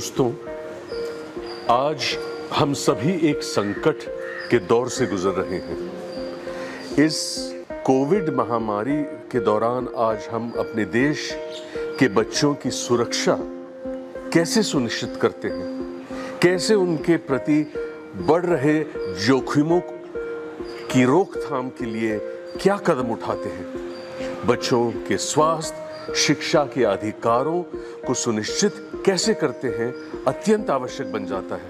दोस्तों, आज हम सभी एक संकट के दौर से गुजर रहे हैं। इस कोविड महामारी के दौरान आज हम अपने देश के बच्चों की सुरक्षा कैसे सुनिश्चित करते हैं, कैसे उनके प्रति बढ़ रहे जोखिमों की रोकथाम के लिए क्या कदम उठाते हैं, बच्चों के स्वास्थ्य, शिक्षा के अधिकारों को सुनिश्चित कैसे करते हैं, अत्यंत आवश्यक बन जाता है।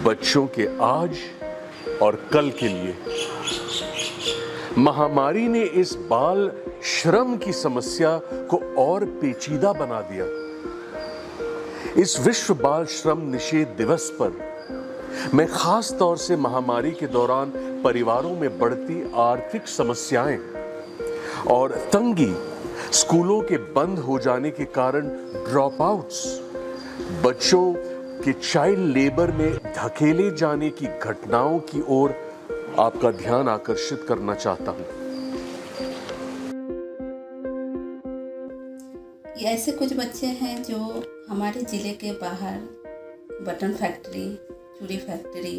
बच्चों के आज और कल के लिए महामारी ने इस बाल श्रम की समस्या को और पेचीदा बना दिया। इस विश्व बाल श्रम निषेध दिवस पर मैं खास तौर से महामारी के दौरान परिवारों में बढ़ती आर्थिक समस्याएं और तंगी, स्कूलों के बंद हो जाने के कारण ड्रॉप आउट्स, बच्चों के चाइल्ड लेबर में धकेले जाने की घटनाओं की ओर आपका ध्यान आकर्षित करना चाहता हूं। ये ऐसे कुछ बच्चे हैं जो हमारे ज़िले के बाहर बटन फैक्ट्री, चूड़ी फैक्ट्री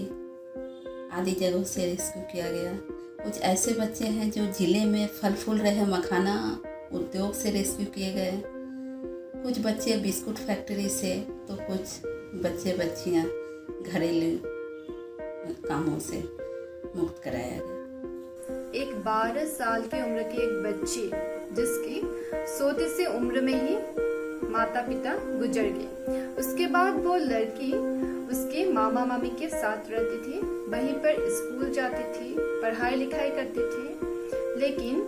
आदि जगहों से रेस्क्यू किया गया। कुछ ऐसे बच्चे हैं जो ज़िले में फल फूल रहे मखाना उद्योग से रेस्क्यू किए गए। कुछ बच्चे बिस्कुट फैक्ट्री से, तो कुछ बच्चे बच्चियां घरेलू कामों से मुक्त कराया गया। एक 12 साल की उम्र की एक बच्ची जिसकी सोते से उम्र में ही माता पिता गुजर गए। उसके बाद वो लड़की उसके मामा मामी के साथ रहती थी, वहीं पर स्कूल जाती थी, पढ़ाई लिखाई करती थी। लेकिन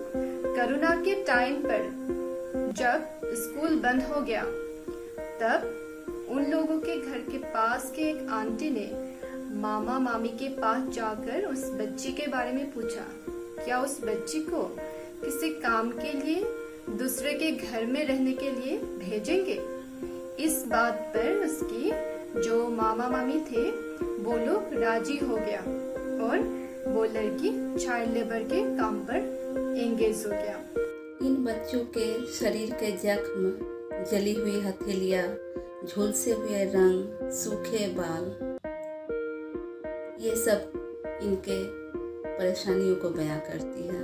कोरोना के टाइम पर जब स्कूल बंद हो गया, तब उन लोगों के घर के पास के एक आंटी ने मामा मामी के पास जाकर उस बच्ची के बारे में पूछा, क्या उस बच्ची को किसी काम के लिए दूसरे के घर में रहने के लिए भेजेंगे। इस बात पर उसकी जो मामा मामी थे वो लोग राजी हो गया और वो लड़की चाइल्ड लेबर के काम पर एंगेज हो गया। इन बच्चों के शरीर के जख्म, जली हुई हथेलियां, झुलसे हुए रंग, सूखे बाल, ये सब इनके परेशानियों को बयां करती है।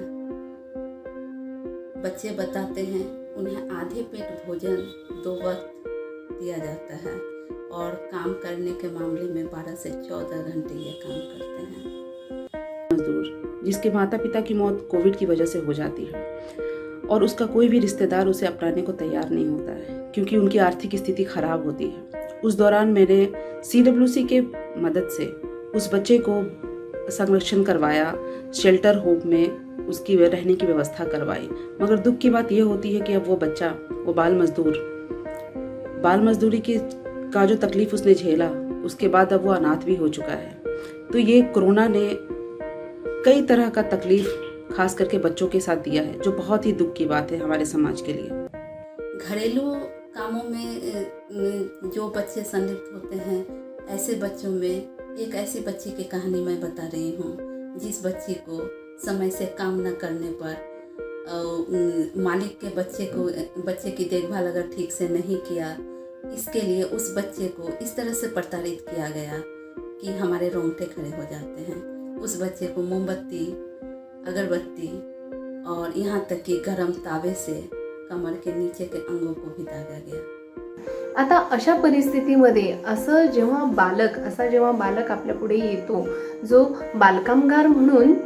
बच्चे बताते हैं उन्हें आधे पेट भोजन 2 वक्त दिया जाता है और काम करने के मामले में 12 से 14 घंटे ये काम करते हैं। मजदूर जिसके माता पिता की मौत कोविड की वजह से हो जाती है और उसका कोई भी रिश्तेदार उसे अपनाने को तैयार नहीं होता है क्योंकि उनकी आर्थिक स्थिति खराब होती है। उस दौरान मैंने CWC के मदद से उस बच्चे को संरक्षण करवाया, शेल्टर होम में उसकी रहने की व्यवस्था करवाई। मगर दुख की बात यह होती है कि अब वो बच्चा, वो बाल मजदूरी का जो तकलीफ उसने झेला, उसके बाद अब वो अनाथ भी हो चुका है। तो ये कोरोना ने कई तरह का तकलीफ खास करके बच्चों के साथ दिया है, जो बहुत ही दुख की बात है हमारे समाज के लिए। घरेलू कामों में जो बच्चे संलिप्त होते हैं, ऐसे बच्चों में एक ऐसी बच्ची की कहानी मैं बता रही हूँ, जिस बच्ची को समय से काम न करने पर मालिक के बच्चे की देखभाल अगर ठीक से नहीं किया, इसके लिए उस बच्चे को इस तरह से प्रताड़ित किया गया कि हमारे रोंगटे खड़े हो जाते हैं। उस बच्चे को मोमबत्ती, अगरबत्ती और यहाँ तक कि गरम तावे से कमर के नीचे के अंगों को भी दागा गया। आता अशा परिस्थितीमध्ये जेव्हा बालक आपल्या पुढे येतो, जो बालकामगार म्हणून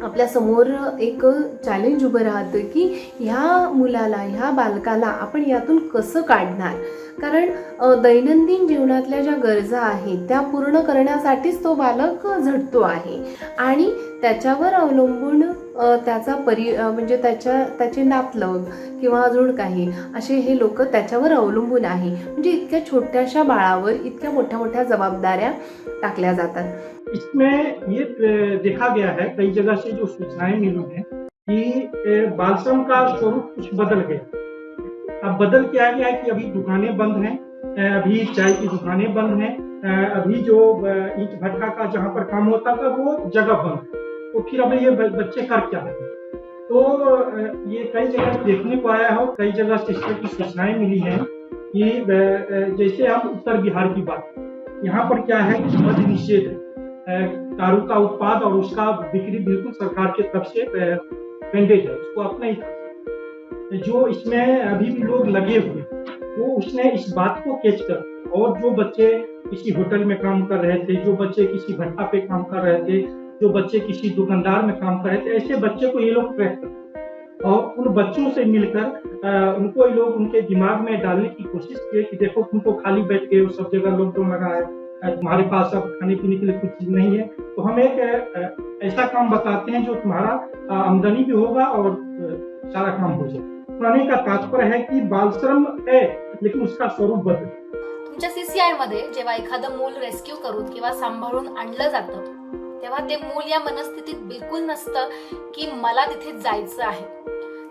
आपल्या समोर एक चॅलेंज उभं राहतं की ह्या मुलाला, ह्या बालकाला आपण यातून कसं काढणार। कारण दैनंदिन जीवनातल्या ज्या गरजा आहेत त्या पूर्ण करण्यासाठीच तो बालक झटतो आहे आणि त्याच्यावर अवलंबून त्याचा म्हणजे त्याचे नातलग किंवा अजून काही असे हे लोक त्याच्यावर अवलंबून आहे। म्हणजे इतक्या छोट्याशा बाळावर इतक्या मोठ्या मोठ्या जबाबदाऱ्या टाकल्या जातात। इसमें ये देखा गया है, कई जगह से जो सूचनाएं मिली हैं कि बाल श्रम का स्वरूप कुछ बदल गया। अब बदल क्या गया है कि अभी दुकानें बंद हैं, अभी चाय की दुकानें बंद हैं, अभी जो ईंट भट्टा का जहाँ पर काम होता था वो जगह बंद है। तो फिर अब ये बच्चे कर क्या रहे हैं। तो ये कई जगह देखने को आया है, कई जगह से इस तरह की सूचनाएं मिली हैं कि जैसे हम उत्तर बिहार की बात करें, यहाँ पर क्या है कि मद्य निषेध दारू का उत्पाद और उसका बिक्री बिल्कुल सरकार की तरफ से मैंडेट है, उसको अपना ही था। जो इसमें अभी भी लोग लगे हुए वो उसने इस बात को कैच कर, और जो बच्चे किसी होटल में काम कर रहे थे, जो बच्चे किसी भट्टा पे काम कर रहे थे, जो बच्चे किसी दुकानदार में काम कर रहे थे, ऐसे बच्चे को ये लोग ट्रैक करते और उन बच्चों से मिलकर उनको ये लोग उनके दिमाग में डालने की कोशिश किए कि देखो तुम तो खाली बैठ गए हो, सब जगह लॉकडाउन लगा है, तुम्हारे पास अब खाने पीने के लिए कुछ चीज नहीं है, तो हम एक ऐसा काम बताते हैं जो तुम्हारा आमदनी भी होगा और सारा काम हो जाए। कहने का तात्पर्य है की बाल श्रम है लेकिन उसका स्वरूप बदल। तुमच्या CCI मध्ये जेव्हा एखादं मूल रेस्क्यू करून किंवा सांभाळून आणलं जातं तेव्हा ते मूल या मनस्थितीत बिलकुल नसतं की मला तिथे जायचं आहे।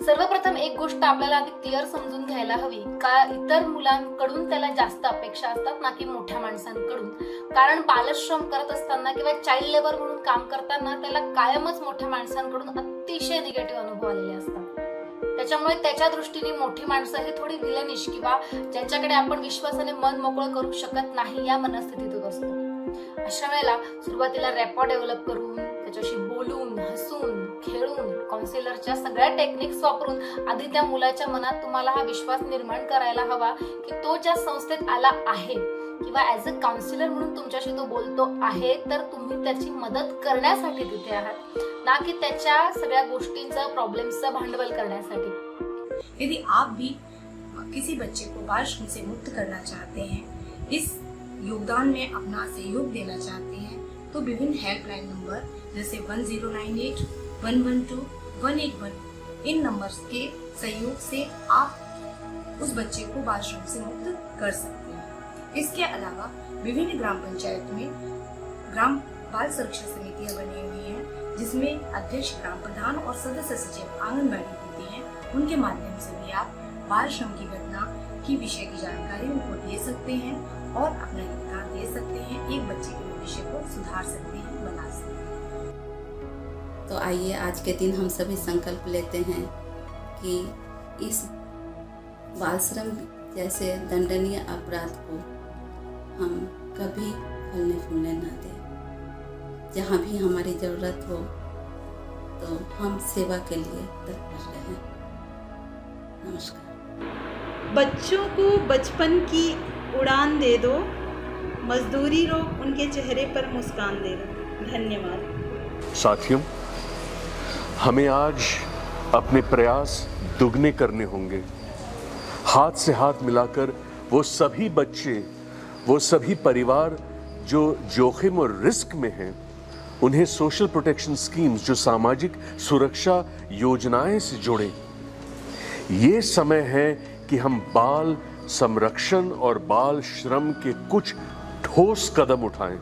सर्वप्रथम एक गोष्ट आपल्याला आधी क्लिअर समजून घ्यायला हवी का इतर मुलांकडून त्याला जास्त अपेक्षा असतात ना की मोठ्या माणसांकडून, कारण बालश्रम करत असताना किंवा चाइल्ड लेबर म्हणून काम करताना त्याला कायमच मोठ्या माणसांकडून अतिशय निगेटिव्ह अनुभव आलेले असतात। त्याच्यामुळे त्याच्या दृष्टीने मोठी माणसं हे थोडी विलनिश किंवा ज्यांच्याकडे आपण विश्वासाने मन मोकळं करू शकत नाही या मनस्थितीतून असतो। अशा वेळेला सुरुवातीला रॅपो डेव्हलप करून त्याच्याशी बोलून हसून खेळून काउन्सिलरच्या सगळ्या टेक्निक्स वापरून आधी त्या मुलाच्या मनात तुम्हाला हा विश्वास निर्माण करायला हवा की तो ज्या संस्थेत आला आहे किंवा ऍज अ काउन्सिलर म्हणून तुमच्याशी तो बोलतो आहे तर तुम्ही त्याची मदत करण्यासाठी तिथे आहात, ना की त्याच्या सगळ्या गोष्टींचं प्रॉब्लेम्सचं भांडवल करण्यासाठी। यदि आप भी किसी बच्चे को बाल श्रम से मुक्त करना चाहते हैं, इस योगदान में अपना सहयोग देना चाहते हैं, तो विभिन्न हेल्पलाइन नंबर जैसे 1098, 112, 181 इन नंबर्स के सहयोग से आप उस बच्चे को बाल श्रम से मुक्त कर सकते हैं। इसके अलावा विभिन्न ग्राम पंचायत में ग्राम बाल सुरक्षा समितियां बनी हुई हैं, जिसमें अध्यक्ष ग्राम प्रधान और सदस्य सचिव आंगनबाड़ी होती हैं। उनके माध्यम से भी आप बाल श्रम की घटना की विषय की जानकारी उनको दे सकते हैं और अपना योगदान दे सकते हैं, एक बच्चे के भविष्य को सुधार सकते हैं, बना सकते हैं। तो आइए आज के दिन हम सभी संकल्प लेते हैं कि इस बाल श्रम जैसे दंडनीय अपराध को हम कभी फलने फूलने ना दें। जहाँ भी हमारी ज़रूरत हो तो हम सेवा के लिए तत्पर रहें। नमस्कार। बच्चों को बचपन की उड़ान दे दो, मजदूरी रोक उनके चेहरे पर मुस्कान दे दो। धन्यवाद। साथियों, हमें आज अपने प्रयास दुगने करने होंगे। हाथ से हाथ मिलाकर वो सभी बच्चे, वो सभी परिवार जो जोखिम और रिस्क में हैं, उन्हें सोशल प्रोटेक्शन स्कीम्स, जो सामाजिक सुरक्षा योजनाएं से जोड़ें। ये समय है कि हम बाल संरक्षण और बाल श्रम के कुछ ठोस कदम उठाएं।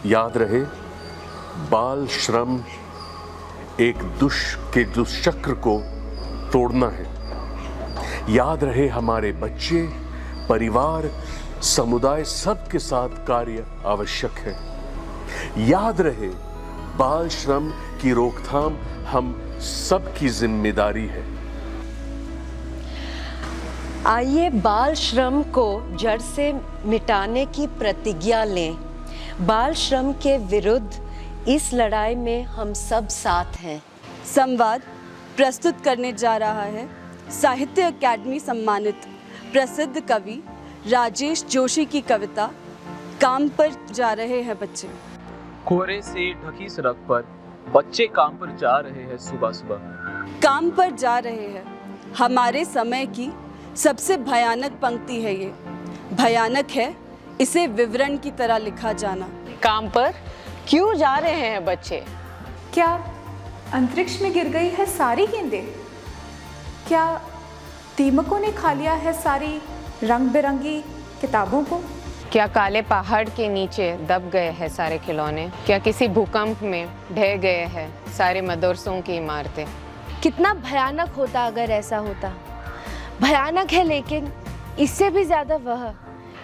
याद रहे, बाल श्रम एक दुष्चक्र को तोड़ना है। याद रहे, हमारे बच्चे, परिवार, समुदाय सबके साथ कार्य आवश्यक है। याद रहे, बाल श्रम की रोकथाम हम सबकी जिम्मेदारी है। आइए बाल श्रम को जड़ से मिटाने की प्रतिज्ञा लें। बाल श्रम के विरुद्ध इस लड़ाई में हम सब साथ हैं। संवाद प्रस्तुत करने जा रहा है साहित्य अकादमी सम्मानित प्रसिद्ध कवि राजेश जोशी की कविता काम पर जा रहे हैं बच्चे। कोहरे से ढकी सड़क पर बच्चे काम पर जा रहे हैं सुबह सुबह। काम पर जा रहे हैं, हमारे समय की सबसे भयानक पंक्ति है ये। भयानक है इसे विवरण की तरह लिखा जाना। काम पर क्यों जा रहे हैं बच्चे? क्या अंतरिक्ष में गिर गई है सारी गेंदें? क्या दीमकों ने खा लिया है सारी रंग बिरंगी किताबों को? क्या काले पहाड़ के नीचे दब गए हैं सारे खिलौने? क्या किसी भूकंप में ढह गए हैं सारे मदरसों की इमारतें? कितना भयानक होता अगर ऐसा होता। भयानक है, लेकिन इससे भी ज़्यादा वह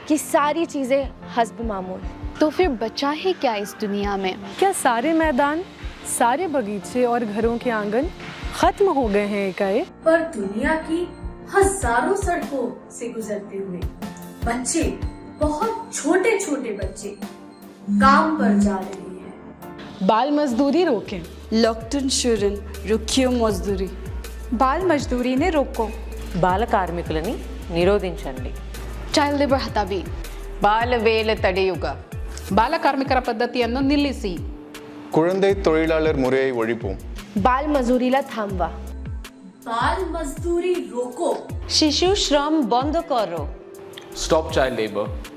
कि सारी चीज़ें हस्ब मामूल। तो फिर बचा है क्या इस दुनिया में? क्या सारे मैदान, सारे बगीचे और घरों के आंगन खत्म हो गए हैं एकाएक? पर दुनिया की हजारों सड़कों से गुजरते हुए बच्चे, बहुत छोटे छोटे बच्चे काम पर जा रहे हैं। बाल मजदूरी रोकें। लॉकडाउन शुरन रुकियो मजदूरी। బాల్ మజ్దూరీని రోకో. బాల కార్మికులని నిరోధించండి. ಚೈಲ್ಡ್ ಲೇಬರ್ ಹತಾವಿ. ಬಾಲ ವೇಲ ತಡೆಯುಗ. ಬಾಲ ಕಾರ್ಮಿಕರ ಪದ್ಧತಿಯನ್ನು ನಿಲ್ಲಿಸಿ. குழந்தை தொழிலாளர் முறையை ஒழிப்போம். बाल मजुरीला थांबवा. बाल मजदूरी रोको. शिशु श्रम बंद करो. Stop child labour.